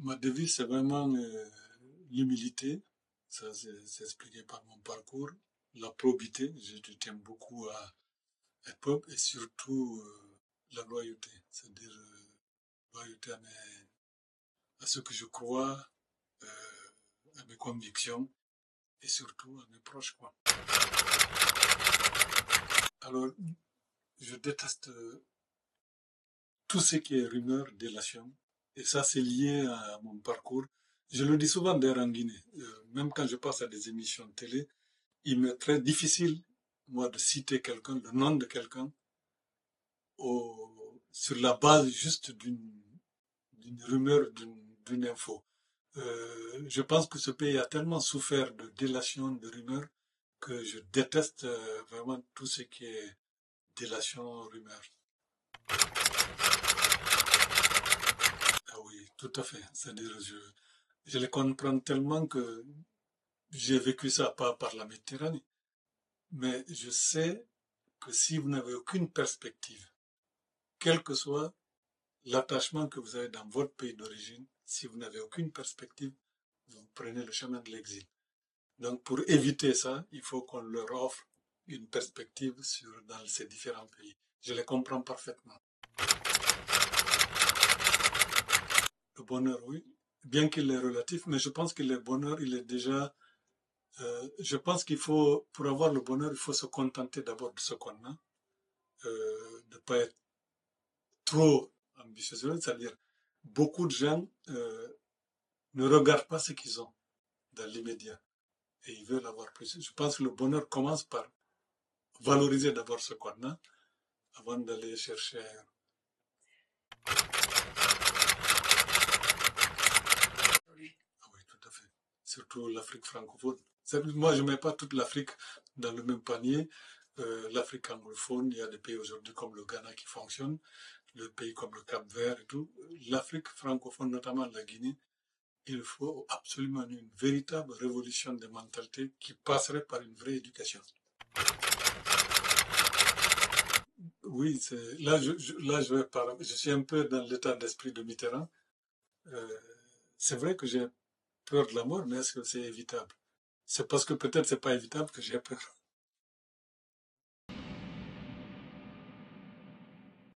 Ma devise, c'est vraiment l'humilité. Ça, c'est expliqué par mon parcours. La probité, je tiens beaucoup à être propre et surtout la loyauté. C'est-à-dire loyauté à ce que je crois, à mes convictions et surtout à mes proches, quoi. Alors, je déteste tout ce qui est rumeur, délation. Et ça, c'est lié à mon parcours. Je le dis souvent d'ailleurs en Guinée. Même quand je passe à des émissions de télé, il m'est très difficile, moi, de citer quelqu'un, le nom de quelqu'un, sur la base juste d'une rumeur, d'une info. Je pense que ce pays a tellement souffert de délation, de rumeurs, que je déteste vraiment tout ce qui est délation, rumeur. Ah oui, tout à fait. C'est-à-dire, je les comprends tellement que j'ai vécu ça, pas par la Méditerranée. Mais je sais que si vous n'avez aucune perspective, quel que soit l'attachement que vous avez dans votre pays d'origine, si vous n'avez aucune perspective, vous prenez le chemin de l'exil. Donc pour éviter ça, il faut qu'on leur offre une perspective dans ces différents pays. Je les comprends parfaitement. Le bonheur, oui, bien qu'il est relatif, mais je pense que le bonheur, il est déjà... je pense qu'il faut, pour avoir le bonheur, il faut se contenter d'abord de ce qu'on a, de ne pas être trop ambitieux, c'est-à-dire beaucoup de gens ne regardent pas ce qu'ils ont dans l'immédiat et ils veulent avoir plus. Je pense que le bonheur commence par valoriser d'abord ce qu'on a avant d'aller chercher ailleurs. Ah oui, tout à fait. Surtout l'Afrique francophone. Moi, je ne mets pas toute l'Afrique dans le même panier. L'Afrique anglophone, il y a des pays aujourd'hui comme le Ghana qui fonctionnent, des pays comme le Cap-Vert et tout. L'Afrique francophone, notamment la Guinée, il faut absolument une véritable révolution des mentalités qui passerait par une vraie éducation. Oui, là, je suis un peu dans l'état d'esprit de Mitterrand. C'est vrai que j'ai peur de la mort, mais est-ce que c'est évitable? C'est parce que peut-être c'est pas évitable que j'ai peur.